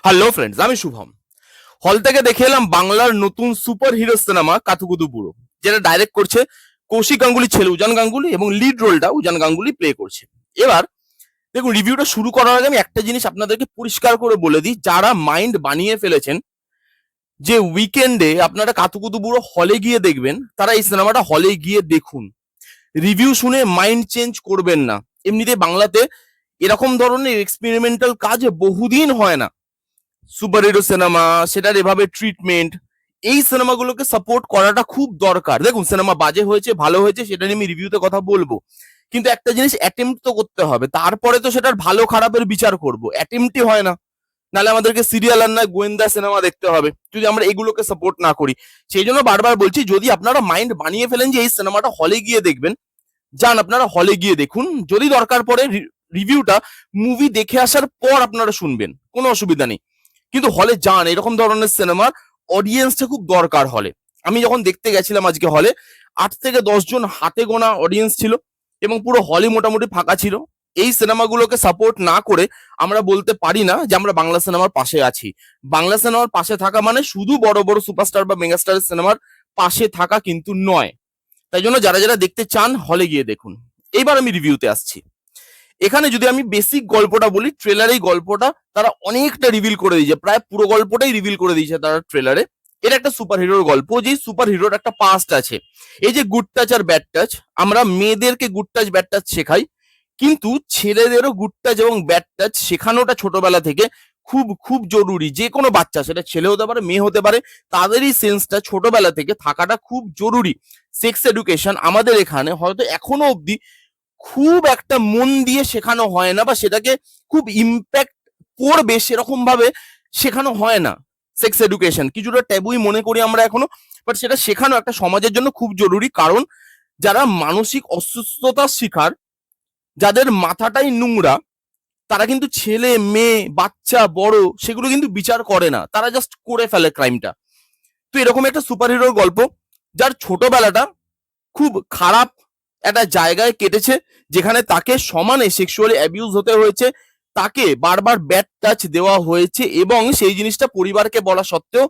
Hello friends, আমি শুভম। হল থেকে দেখে এলাম বাংলার নতুন সুপার হিরো সিনেমা কাতুকুতু বুড়ো, যেটা ডাইরেক্ট করছে কৌশিক গাঙ্গুলির ছেলে উজান গাঙ্গুলি এবং লিড রোলটা উজান গাঙ্গুলি প্লে করছে। এবার দেখুন, রিভিউটা শুরু করার আগে আমি একটা জিনিস আপনাদেরকে পরিষ্কার করে বলে দিই, যারা মাইন্ড বানিয়ে ফেলেছেন যে উইকেন্ডে আপনারা কাতুকুতু বুড়ো হলে গিয়ে দেখবেন, তারা এই সিনেমাটা হলে গিয়ে দেখুন। রিভিউ শুনে মাইন্ড চেঞ্জ করবেন না। এমনিতে বাংলাতে এরকম ধরনের এক্সপেরিমেন্টাল কাজ বহুদিন হয় না। সুপার হিরো সিনেমা, সেটার এভাবে ট্রিটমেন্ট, এই সিনেমাগুলোকে সাপোর্ট করাটা খুব দরকার। দেখুন, সিনেমা বাজে হয়েছে ভালো হয়েছে সেটা নিয়ে আমি রিভিউতে কথা বলবো, কিন্তু একটা জিনিস অ্যাটেম্প্ট তো করতে হবে, তারপরে তো সেটার ভালো খারাপের বিচার করব। অ্যাটেম্প্টই হয় না, নাহলে আমাদেরকে সিরিয়াল আর না গোয়েন্দা সিনেমা দেখতে হবে যদি আমরা এগুলোকে সাপোর্ট না করি। সেই জন্য বারবার বলছি, যদি আপনারা মাইন্ড বানিয়ে ফেলেন যে এই সিনেমাটা হলে গিয়ে দেখবেন, যান আপনারা হলে গিয়ে দেখুন। যদি দরকার পড়ে রিভিউটা মুভি দেখে আসার পর আপনারা শুনবেন, কোনো অসুবিধা নেই, কিন্তু হলে যান। এরকম ধরনের সিনেমার অডিয়েন্সটা খুব দরকার হলে। আমি যখন দেখতে গেছিলাম আজকে হলে, 8 থেকে 10 জন হাতে গোনা অডিয়েন্স ছিল এবং পুরো হলই মোটামুটি ফাঁকা ছিল। এই সিনেমাগুলোকে সাপোর্ট না করে আমরা বলতে পারি না যে আমরা বাংলা সিনেমার পাশে আছি। বাংলা সিনেমার পাশে থাকা মানে শুধু বড় বড় সুপারস্টার বা মেগাস্টারের সিনেমার পাশে থাকা কিন্তু নয়। তাই জন্য যারা যারা দেখতে চান হলে গিয়ে দেখুন। এইবার আমি রিভিউতে আসছি। এখানে যদি আমি বেসিক গল্পটা বলি, ট্রেলারেই গল্পটা তারা অনেকটা রিভিল করে দিয়েছে, প্রায় পুরো গল্পটাই রিভিল করে দিয়েছে তারা ট্রেলারে। এটা একটা সুপার হিরোর গল্প, যে সুপার হিরোর একটা পাস্ট আছে। এই যে গুড টাচ আর ব্যাড টাচ, আমরা মেয়েদেরকে গুড টাচ ব্যাড টাচ শেখাই, কিন্তু ছেলেদেরও গুড টাচ এবং ব্যাড টাচ শেখানোটা ছোটবেলা থেকে খুব খুব জরুরি। যে কোনো বাচ্চা, সেটা ছেলে হতে পারে মেয়ে হতে পারে, তাদেরই সেন্সটা ছোটবেলা থেকে থাকাটা খুব জরুরি। সেক্স এডুকেশন আমাদের এখানে হয়তো এখনো অবধি খুব একটা মন দিয়ে শেখানো হয় না, বা সেটাকে খুব ইম্প্যাক্ট পড়বে সেরকম ভাবে শেখানো হয় না। সেক্স এডুকেশন কিছুটা ট্যাবুই মনে করি আমরা এখনো, বাট সেটা শেখানো একটা সমাজের জন্য খুব জরুরি। কারণ যারা মানসিক অসুস্থতার শিকার, যাদের মাথাটাই নোংরা, তারা কিন্তু ছেলে মেয়ে বাচ্চা বড় সেগুলো কিন্তু বিচার করে না, তারা জাস্ট করে ফেলে ক্রাইমটা। তো এরকম একটা সুপার হিরোর গল্প, যার ছোটবেলাটা খুব খারাপ একটা জায়গায় কেটেছে, যেখানে তাকে সমানে সেক্সুয়ালি অ্যাবিউজ হতে হয়েছে, তাকে বারবার ব্যাড টাচ দেওয়া হয়েছে, এবং সেই জিনিসটা পরিবারকে বলা সত্ত্বেও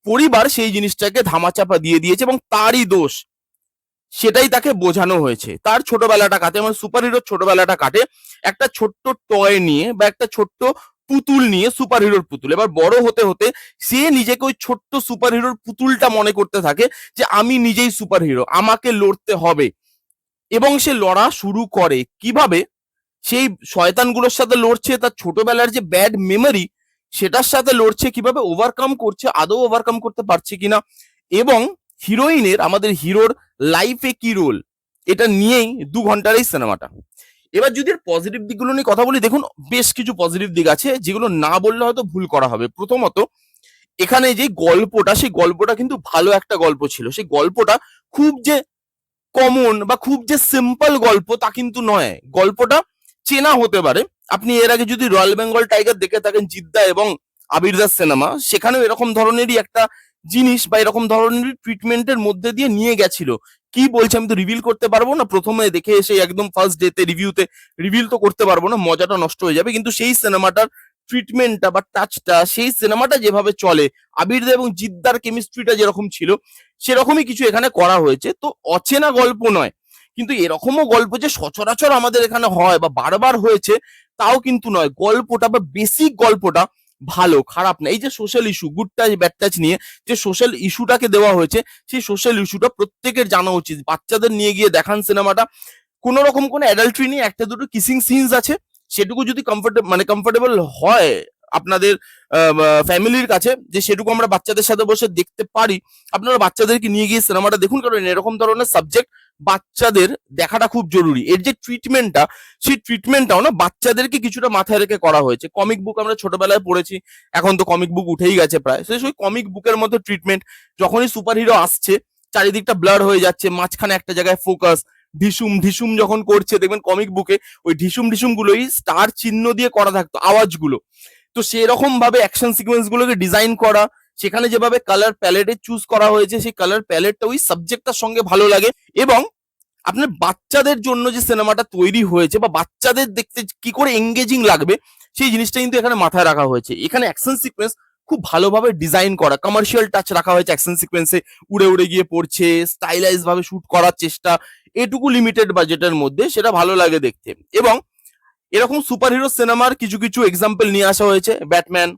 পরিবার সেই জিনিসটাকে ধামাচাপা দিয়ে দিয়েছে এবং তারই দোষ, সেটাই তাকে বোঝানো হয়েছে। তার ছোটবেলাটা কাটে, মানে সুপার হিরোর ছোটবেলাটা কাটে একটা ছোট্ট টয় নিয়ে বা একটা ছোট্ট পুতুল নিয়ে, সুপার হিরোর পুতুল। এবার বড় হতে হতে সে নিজেকে ওই ছোট্ট সুপার হিরোর পুতুলটা মনে করতে থাকে যে আমি নিজেই সুপার হিরো, আমাকে লড়তে হবে। এবং সে লড়া শুরু করে কিভাবে, সেই শয়তানগুলোর সাথে লড়ছে, তার ছোটবেলার যে ব্যাড মেমোরি সেটার সাথে লড়ছে, কিভাবে ওভারকাম করছে, আদৌ ওভারকাম করতে পারছে কিনা, এবং হিরোইনের, আমাদের হিরোর লাইফে কি রোল, এটা নিয়েই 2 ঘন্টার এই সিনেমাটা। এবার যদি এর পজিটিভ দিকগুলো নিয়ে কথা বলি, দেখুন বেশ কিছু পজিটিভ দিক আছে যেগুলো না বললে হয়তো ভুল করা হবে। প্রথমত, এখানে যে গল্পটা, সেই গল্পটা কিন্তু ভালো একটা গল্প ছিল। সেই গল্পটা খুব যে কমন বা খুব যে সিম্পল গল্প তা কিন্তু নয়। গল্পটা চেনা হতে পারে। আপনি এর আগে যদি রয়্যাল বেঙ্গল টাইগার দেখে থাকেন, জিদ্দা এবং আবির দাস সিনেমা, সেখানেও এরকম ধরনেরই একটা জিনিস বা এরকম ধরনের ট্রিটমেন্টের মধ্যে দিয়ে নিয়ে গেছিল। কি বলছে আমি তো রিভিল করতে পারবো না, প্রথমে দেখে এসে একদম ফার্স্ট ডেতে রিভিউতে রিভিল তো করতে পারবো না, মজাটা নষ্ট হয়ে যাবে। কিন্তু সেই সিনেমাটার ট্রিটমেন্টটা বা টাচটা, সেই সিনেমাটা যেভাবে চলে, আবির দা এবং জিদ্দার কেমিস্ট্রিটা যেরকম ছিল সেরকমই কিছু এখানে করা হয়েছে। তো অচেনা গল্প নয়, কিন্তু এরকমও গল্প যে সচরাচর আমাদের এখানে হয় বা বারবার হয়েছে তাও কিন্তু নয়। গল্পটা বা বেসিক গল্পটা ভালো, খারাপ না। এই যে social issue, good touch bad touch নিয়ে যে সোশ্যাল ইস্যুটাকে দেওয়া হয়েছে, সেই সোশ্যাল ইস্যুটা প্রত্যেকের জানা উচিত। বাচ্চাদের নিয়ে গিয়ে দেখান সিনেমাটা। কোন রকম কোনো অ্যাডাল্ট্রি নেই, একটা দুটো কিসিং সিনস আছে, সেটুকু যদি কমফোর্টেবল হয় আপনাদের ফ্যামিলির কাছে, যে সেটুকু আমরা বাচ্চাদের সাথে বসে দেখতে পারি, আপনারা বাচ্চাদেরকে নিয়ে গিয়ে সিনেমাটা দেখুন। কারণ এরকম ধরনের সাবজেক্ট বাচ্চাদের দেখাটা খুব জরুরি। এর যে ট্রিটমেন্টটা, সেই ট্রিটমেন্টটাও না বাচ্চাদেরকে কিছুটা মাথায় রেখে করা হয়েছে। কমিক বুক আমরা ছোটবেলায় পড়েছি, এখন তো কমিক বুক উঠেই গেছে প্রায়, সেই কমিক বুকের মতো ট্রিটমেন্ট। যখনই সুপার হিরো আসছে চারিদিকটা ব্লার হয়ে যাচ্ছে, মাঝখানে একটা জায়গায় ফোকাস, ঢিসুম ঢিসুম যখন করছে, দেখবেন কমিক বুকে ওই ঢিসুম ঢিসুম গুলোই স্টার চিহ্ন দিয়ে করা থাকতো, আওয়াজগুলো। তো সেরকম ভাবে অ্যাকশন সিকোয়েন্স গুলোকে ডিজাইন করা, সেখানে যেভাবে কালার প্যালেটে চুজ করা হয়েছে, সেই কালার প্যালেটটা ওই সাবজেক্টটার সঙ্গে ভালো লাগে। এবং আপনার বাচ্চাদের জন্য যে সিনেমাটা তৈরি হয়েছে বা বাচ্চাদের দেখতে কি করে এঙ্গেজিং লাগবে সেই জিনিসটা কিন্তু এখানে মাথায় রাখা হয়েছে। এখানে অ্যাকশন সিকোয়েন্স খুব ভালোভাবে ডিজাইন করা, কমার্শিয়াল টাচ রাখা হয়েছে অ্যাকশন সিকোয়েন্সে, উড়ে উড়ে গিয়ে পড়ছে, স্টাইলাইজ ভাবে শুট করার চেষ্টা, এটুকু লিমিটেড বাজেটের মধ্যে সেটা ভালো লাগে দেখতে। এবং এরকম সুপার হিরো সিনেমার কিছু কিছু এক্সাম্পল নিয়ে আসা হয়েছে, ব্যাটম্যান,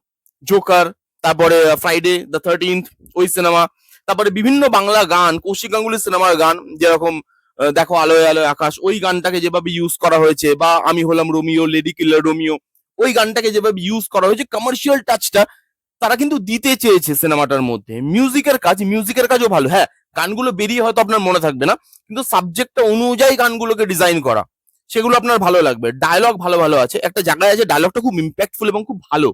জোকার, তারপরে ফ্রাইডে দ্য 13th ওই সিনেমা, তারপরে বিভিন্ন বাংলা গান, কৌশিক গাঙ্গুলি সিনেমার গান, যেরকম দেখো আলোয় আলোয় আকাশ, ওই গানটাকে যেভাবে ইউজ করা হয়েছে, বা আমি হলাম রোমিও, লেডি কিলার রোমিও, ওই গানটাকে যেভাবে ইউজ করা হয়েছে, কমার্শিয়াল টাচটা তারা কিন্তু দিতে চেয়েছে সিনেমাটার মধ্যে। মিউজিকের কাজও ভালো, হ্যাঁ গানগুলো বেরিয়ে হয়তো আপনার মনে থাকবে না, কিন্তু সাবজেক্টটা অনুযায়ী গানগুলোকে ডিজাইন করা, সেগুলো আপনার ভালো লাগবে। ডায়লগ ভালো ভালো আছে, একটা জায়গায় আছে ডায়লগটা খুব ইম্প্যাক্টফুল এবং খুব ভালো।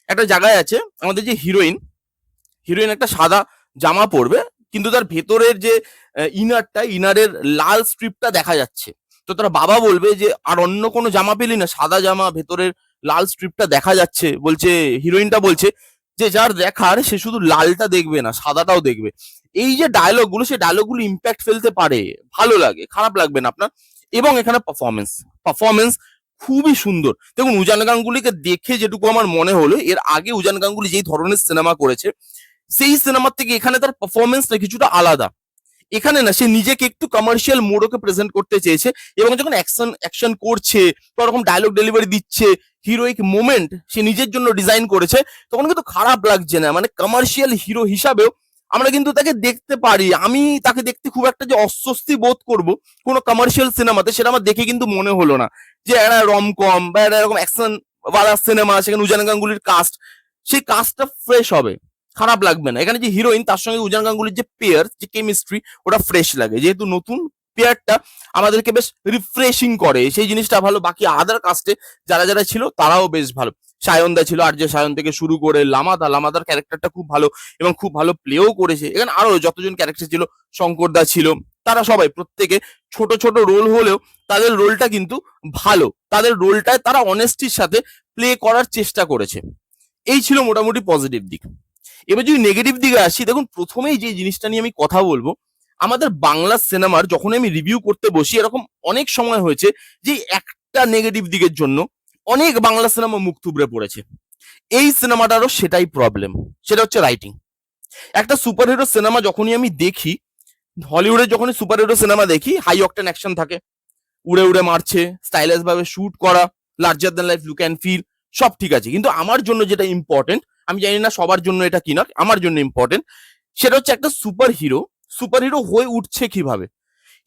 একটা জায়গায় আছে আমাদের যে হিরোইন, হিরোইন একটা সাদা জামা পরবে, কিন্তু তার ভেতরের যে ইনারের লাল স্ট্রিপটা দেখা যাচ্ছে। তো তার বাবা বলবে যে আর অন্য কোনো জামা পেলি না, সাদা জামা ভেতরের লাল স্ট্রিপটা দেখা যাচ্ছে, বলছে হিরোইনটা বলছে যে যার দেখার সে শুধু লালটা দেখবে না, সাদাটাও দেখবে। এই যে ডায়লগগুলো, সেই ডায়লগগুলো ইম্প্যাক্ট ফেলতে পারে, ভালো লাগে, খারাপ লাগবে না আপনার। এবং এখানে পারফরমেন্স খুবই সুন্দর। দেখুন উজান গাঙ্গুলিকে দেখে যেটুকু আমার মনে হলো, এর আগে উজান গাঙ্গুলি যেই ধরনের সিনেমা করেছে সেই সিনেমার থেকে এখানে তার পারফরমেন্সটা কিছুটা আলাদা। এখানে না সে নিজেকে একটু কমার্শিয়াল মোডকে প্রেজেন্ট করতে চেয়েছে, এবং যখন অ্যাকশন করছে, ওরকম ডায়লগ ডেলিভারি দিচ্ছে, হিরোইক মোমেন্ট সে নিজের জন্য ডিজাইন করেছে, তখন কিন্তু খারাপ লাগছে না। মানে কমার্শিয়াল হিরো হিসাবেও আমরা কিন্তু তাকে দেখতে পারি। আমি তাকে দেখতে খুব একটা যে অস্বস্তি বোধ করব কোনো কমার্শিয়াল সিনেমাতে, সেটা আমার দেখে কিন্তু মনে হলো না। যে একটা রমকম বা একটা এরকম অ্যাকশন ওয়ালা সিনেমা, সেখানে উজান গাঙ্গুলির কাস্ট, সেই কাস্টটা ফ্রেশ হবে, খারাপ লাগবে না। এখানে যে হিরোইন তার সঙ্গে উজান গাঙ্গুলির যে পেয়ার, যে কেমিস্ট্রি, ওটা ফ্রেশ লাগে, যেহেতু নতুন পেয়ারটা আমাদেরকে বেশ রিফ্রেশিং করে, সেই জিনিসটা ভালো। বাকি আদার কাস্টে যারা যারা ছিল তারাও বেশ ভালো। সায়নদা ছিল, আর যে সায়ন থেকে শুরু করে লামাদার ক্যারেক্টারটা খুব ভালো এবং খুব ভালো প্লেও করেছে। এখানে আরো যতজন ক্যারেক্টার ছিল, শঙ্করদা ছিল, তারা সবাই প্রত্যেকে ছোট ছোট রোল হলেও তাদের রোলটা কিন্তু ভালো, তাদের রোলটায় তারা অনেস্টির সাথে প্লে করার চেষ্টা করেছে। এই ছিল মোটামুটি পজিটিভ দিক। এবার যদি নেগেটিভ দিকে আসি, দেখুন প্রথমেই যে জিনিসটা নিয়ে আমি কথা বলবো, আমাদের বাংলা সিনেমার যখন আমি রিভিউ করতে বসি, এরকম অনেক সময় হয়েছে যে একটা নেগেটিভ দিকের জন্য অনেক বাংলা সিনেমা মুখ থুবড়ে পড়েছে। এই সিনেমাটারও সেটাই প্রবলেম, সেটা হচ্ছে রাইটিং। একটা সুপার হিরো সিনেমা যখনই আমি দেখি, হলিউডের যখনই সুপার হিরো সিনেমা দেখি, হাই অকটেন অ্যাকশন থাকে, উড়ে উড়ে মারছে, স্টাইলাইজ ভাবে শুট করা, larger than life look and feel, সব ঠিক আছে। কিন্তু আমার জন্য যেটা ইম্পর্টেন্ট, আমি জানি না সবার জন্য এটা কিনা, আমার জন্য ইম্পর্টেন্ট সেটা হচ্ছে একটা সুপার হিরো হয়ে উঠছে কিভাবে।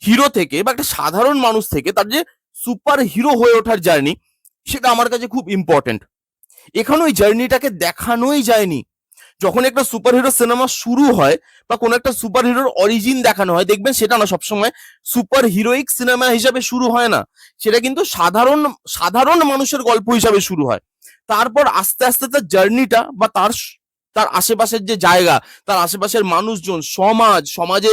হিরো থেকে বা একটা সাধারণ মানুষ থেকে তার যে সুপার হিরো হয়ে ওঠার জার্নি, সেটা আমার কাছে খুব ইম্পর্টেন্ট। এখানে ওই জার্নিটাকে দেখানোই যায়নি। যখন একটা সুপার হিরো সিনেমা শুরু হয় বা কোনো একটা সুপার হিরোর অরিজিন দেখানো হয়, দেখবেন সেটা না সবসময় সুপার হিরোইক সিনেমা হিসাবে শুরু হয় না, সেটা কিন্তু সাধারণ সাধারণ মানুষের গল্প হিসাবে শুরু হয়। তারপর আস্তে আস্তে তার জার্নিটা বা তার তার আশেপাশের যে জায়গা, তার আশেপাশের মানুষজন, সমাজে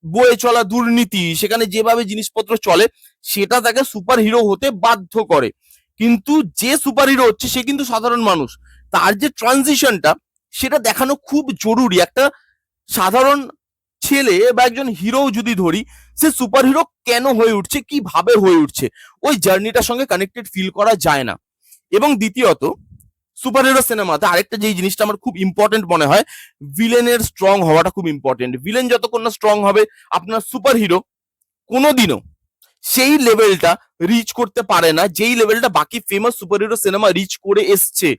বয়ে চলা দুর্নীতি, সেখানে যেভাবে জিনিসপত্র চলে, সেটা তাকে সুপার হিরো হতে বাধ্য করে। কিন্তু যে সুপার হিরো হচ্ছে সে কিন্তু সাধারণ মানুষ, তার যে ট্রানজিশনটা সেটা দেখানো খুব জরুরি। একটা সাধারণ ছেলে বা একজন হিরো যদি ধরি, সে সুপার হিরো কেন হয়ে উঠছে, কিভাবে হয়ে উঠছে, ওই জার্নিটার সঙ্গে কানেক্টেড ফিল করা যায় না। এবং দ্বিতীয়ত, সুপার হিরো সিনেমাতে আরেকটা যেই জিনিসটা আমার খুব ইম্পর্টেন্ট মনে হয়, ভিলেনের স্ট্রং হওয়াটা খুব ইম্পর্টেন্ট। ভিলেন যতক্ষণ না স্ট্রং হবে, আপনার সুপার হিরো কোনোদিনও সেই লেভেলটা রিচ করতে পারে না, যেই লেভেলটা বাকি famous superhero cinema reach করে এসছে।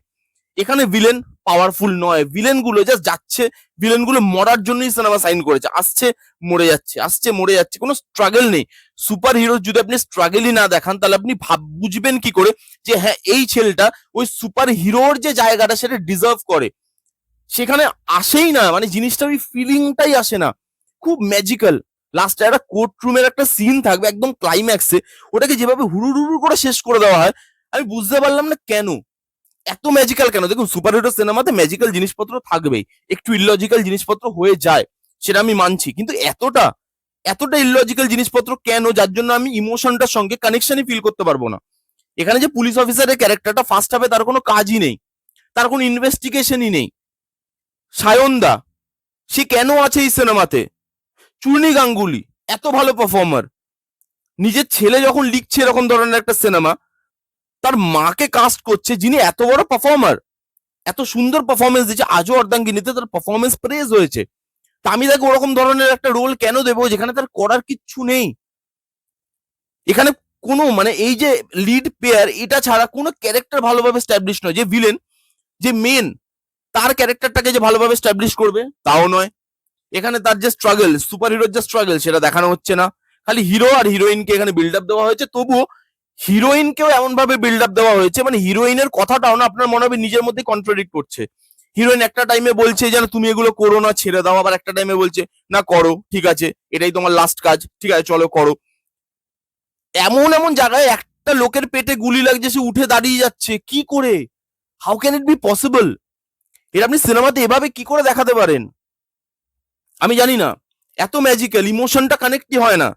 এখানে ভিলেন পাওয়ারফুল নয়, ভিলেন গুলো জাস্ট যাচ্ছে, ভিলেন গুলো মরার জন্যই সিনেমা সাইন করেছে, আসছে মরে যাচ্ছে, আসছে মরে যাচ্ছে, কোনো স্ট্রাগল নেই। সুপার হিরো যদি আপনি স্ট্রাগলই না দেখান, তাহলে আপনি বুঝবেন কি করে যে হ্যাঁ এই ছেলেটা ওই সুপার হিরোর যে জায়গাটা সেটা ডিজার্ভ করে। সেখানে আসেই না, মানে জিনিসটা ওই ফিলিংটাই আসে না। খুব ম্যাজিক্যাল। লাস্টে একটা কোর্ট রুমের একটা সিন থাকবে একদম ক্লাইম্যাক্সে, ওটাকে যেভাবে হুড়ুর হুড়ুর করে শেষ করে দেওয়া হয়, আমি বুঝতে পারলাম না কেন এত ম্যাজিক্যাল কেন। দেখুন সুপার হিরো সিনেমাতে ম্যাজিক্যাল জিনিসপত্র থাকবেই, একটু ইললজিক্যাল জিনিসপত্র হয়ে যায়, সেটা আমি মানছি, কিন্তু এতটা এতটা ইললজিক্যাল জিনিসপত্র কেন, যার জন্য আমি ইমোশনটার সঙ্গে কানেকশনই ফিল করতে পারবো না। এখানে যে পুলিশ অফিসারের ক্যারেক্টারটা ফার্স্ট হাফে, তার কোনো কাজই নেই, তার কোনো ইনভেস্টিগেশনই নেই। সায়নদা, সে কেন আছে এই সিনেমাতে? চূর্ণী গাঙ্গুলি এত ভালো পারফর্মার, নিজের ছেলে যখন লিখছে এরকম ধরনের একটা সিনেমা, তার মাকে কাস্ট করছে যিনি এত বড় পারফর্মার, এত সুন্দর পারফরমেন্স দিচ্ছে। আজও অর্ধাঙ্গিনীতে তার পারফরমেন্স প্রেজ হয়েছে। তা আমি তাকে ওরকম ধরনের একটা রোল কেন দেবো যেখানে তার করার কিচ্ছু নেই? এখানে কোনো মানে এই যে লিড পেয়ার, এটা ছাড়া কোনো ক্যারেক্টার ভালোভাবে স্ট্যাবলিশ নয়। যে ভিলেন, যে মেন, তার ক্যারেক্টারটাকে যে ভালোভাবে স্ট্যাবলিশ করবে তাও নয়। এখানে তার যে স্ট্রাগল, সুপার হিরোর যে স্ট্রাগল, সেটা দেখানো হচ্ছে না। খালি হিরো আর হিরোইনকে এখানে বিল্ড আপ দেওয়া হয়েছে। তবুও হিরোইনকেও এমন ভাবে বিল্ড আপ দেওয়া হয়েছে, মানে হিরোইনের কথাটাও না আপনার মনে হবে নিজের মধ্যে কন্ট্রাডিক্ট করছে। হিরোইন একটা টাইমে বলছে যেন তুমি এগুলো করো না, ছেড়ে দাও, আবার একটা টাইমে বলছে না করো, ঠিক আছে, এটাই তোমার লাস্ট কাজ, ঠিক আছে চলো করো। এমন এমন জায়গায় একটা লোকের পেটে গুলি লাগছে, সে উঠে দাঁড়িয়ে যাচ্ছে, কি করে? How can it be possible? এটা আপনি সিনেমাতে এভাবে কি করে দেখাতে পারেন? আমি জানি না। এত ম্যাজিক্যাল, ইমোশনটা কানেক্টই হয় না।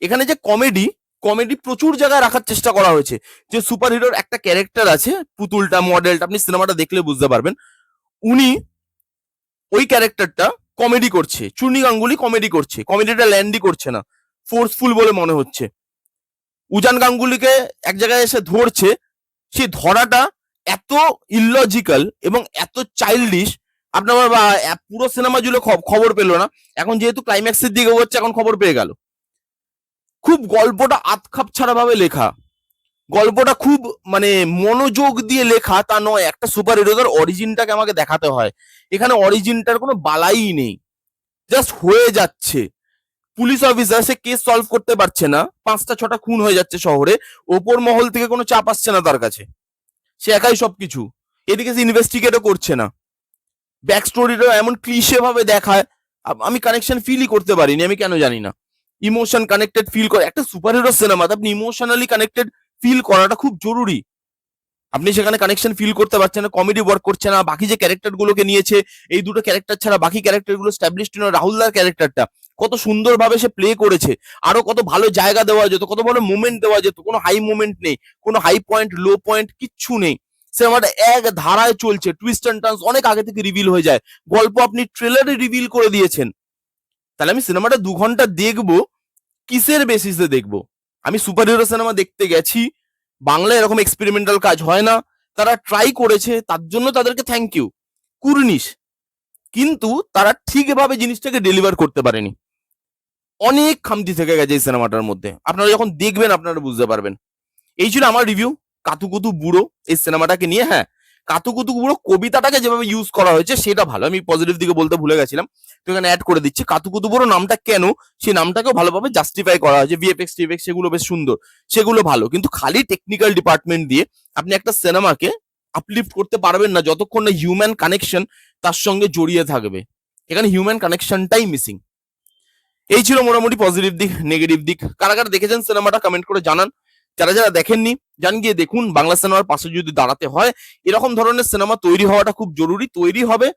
এখানে যে কমেডি, কমেডি প্রচুর জায়গায় রাখার চেষ্টা করা হয়েছে। যে সুপার হিরোর একটা ক্যারেক্টার আছে, পুতুলটা, মডেলটা, আপনি সিনেমাটা দেখলে বুঝতে পারবেন। উনি ওই ক্যারেক্টারটা কমেডি করছে, চূর্ণী গাঙ্গুলি কমেডি করছে, কমেডিটা ল্যান্ডই করছে না, ফোর্সফুল বলে মনে হচ্ছে। উজান গাঙ্গুলিকে এক জায়গায় এসে ধরছে, সেই ধরাটা এত ইললজিক্যাল এবং এত চাইল্ডিশ, আপনার পুরো সিনেমা জুড়ে খবর পেল না। এখন যেহেতু ক্লাইম্যাক্সের দিকে হচ্ছে, এখন খবর পেয়ে গেল। খুব গল্পটা আতখাপ ছাড়া ভাবে লেখা, গল্পটা খুব মানে মনোযোগ দিয়ে লেখা তা নয়। একটা সুপার হিরোদের অরিজিনটাকে আমাকে দেখাতে হয়, এখানে অরিজিনটার কোনো বালাই নেই, জাস্ট হয়ে যাচ্ছে। পুলিশ অফিসার, সে কেস সলভ করতে পারছে না, 5টা 6টা খুন হয়ে যাচ্ছে শহরে, ওপর মহল থেকে কোনো চাপ আসছে না তার কাছে, সে একাই সবকিছু। এদিকে সে ইনভেস্টিগেটও করছে না। ব্যাক স্টোরিটা এমন ক্লিশে ভাবে দেখায়, আমি কানেকশন ফিলই করতে পারিনি, আমি কেন জানি না। ইমোশন কানেক্টেড ফিল করে একটা সুপার হিরো সিনেমাতে আপনি ইমোশনালি কানেক্টেড ফিল করাটা খুব জরুরি। আপনি সেখানে কানেকশন ফিল করতে পারছেন না, কমেডি ওয়ার্ক করছে না। বাকি যে ক্যারেক্টার গুলোকে নিয়েছে, এই দুটো ক্যারেক্টার ছাড়া বাকি ক্যারেক্টার গুলো স্ট্যাবলিশড নয়। রাহুলদার ক্যারেক্টারটা কত সুন্দরভাবে সে প্লে করেছে, আরো কত ভালো জায়গা দেওয়া যেত, কত ভালো মুভমেন্ট দেওয়া যেত। কোনো হাই মুভমেন্ট নেই, কোনো হাই পয়েন্ট লো পয়েন্ট কিচ্ছু নেই। সিনেমাটা এক ধারায় চলছে, টুইস্ট অ্যান্ড টার্নস অনেক আগে থেকে রিভিল হয়ে যায়। গল্প আপনি ট্রেলারে রিভিল করে দিয়েছেন। তাহলে আমি সিনেমাটা 2 ঘন্টা দেখবো কিসের বেসিসে দেখবো? আমি সুপার হিরো সিনেমা দেখতে গেছি, বাংলায় এরকম এক্সপেরিমেন্টাল কাজ হয় না, তারা ট্রাই করেছে, তার জন্য তাদেরকে থ্যাংক ইউ, কুর্নিশ। কিন্তু তারা ঠিকভাবে জিনিসটাকে ডেলিভার করতে পারেনি, অনেক খামতি থেকে গেছে এই সিনেমাটার মধ্যে। আপনারা যখন দেখবেন আপনারা বুঝতে পারবেন। এই ছিল আমার রিভিউ কাতুকুতু বুড়ো এই সিনেমাটাকে নিয়ে। হ্যাঁ, কাতুকুতু বুড়ো কবিতাটাকে যেভাবে ইউজ করা হয়েছে সেটা ভালো, আমি পজিটিভ দিকে বলতে ভুলে গেছিলাম, তো এখানে অ্যাড করে দিচ্ছি। কাতুকুতু বুড়ো নামটা কেন, সেই নামটাকেও ভালোভাবে জাস্টিফাই করা হয়েছে, ভিএফএক্স টিএফএক্স সেগুলো বেশ সুন্দর, সেগুলো ভালো। কিন্তু খালি টেকনিক্যাল ডিপার্টমেন্ট দিয়ে আপনি একটা সিনেমাকে আপলিফট করতে পারবেন না যতক্ষণ না হিউম্যান কানেকশন তার সঙ্গে জড়িয়ে থাকবে। এখানে হিউম্যান কানেকশনটাই মিসিং। এই ছিল মোটামুটি পজিটিভ দিক। নেগেটিভ দিক কারা কারা দেখেছেন সিনেমাটা কমেন্ট করে জানান। যারা যারা দেখেননি যান গিয়ে দেখুন। বাংলা সিনেমার পাশে যদি দাঁড়াতে হয়, এরকম ধরনের সিনেমা তৈরি হওয়াটা খুব জরুরি। তৈরি হবে,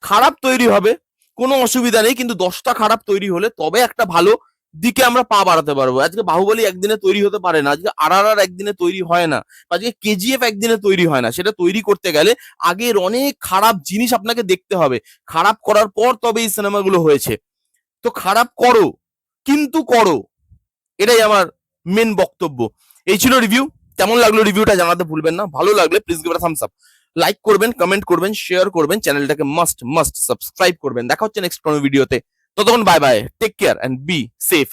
খারাপ তৈরি হবে, কোনো অসুবিধা নেই, কিন্তু 10টা খারাপ তৈরি হলে তবে একটা ভালো দিকে আমরা পা বাড়াতে পারবো। আজকে বাহুবলী একদিনে তৈরি হতে পারে না, আজকে RRR একদিনে তৈরি হয় না, আজকে KGF একদিনে তৈরি হয় না। সেটা তৈরি করতে গেলে আগের অনেক খারাপ জিনিস আপনাকে দেখতে হবে, খারাপ করার পর তবে এই সিনেমাগুলো হয়েছে। তো খারাপ করো, কিন্তু করো, এটাই আমার মেন বক্তব্য। এই ছিল রিভিউ। কেমন লাগলো রিভিউটা জানাতে ভুলবেন না। ভালো লাগলে please give a Thums up, like করবেন, কমেন্ট করবেন, শেয়ার করবেন, চ্যানেলটাকে মাস্ট মাস্ট সাবস্ক্রাইব করবেন। দেখা হচ্ছে নেক্সট কোনো ভিডিওতে। ততক্ষণ bye bye, take care and be safe.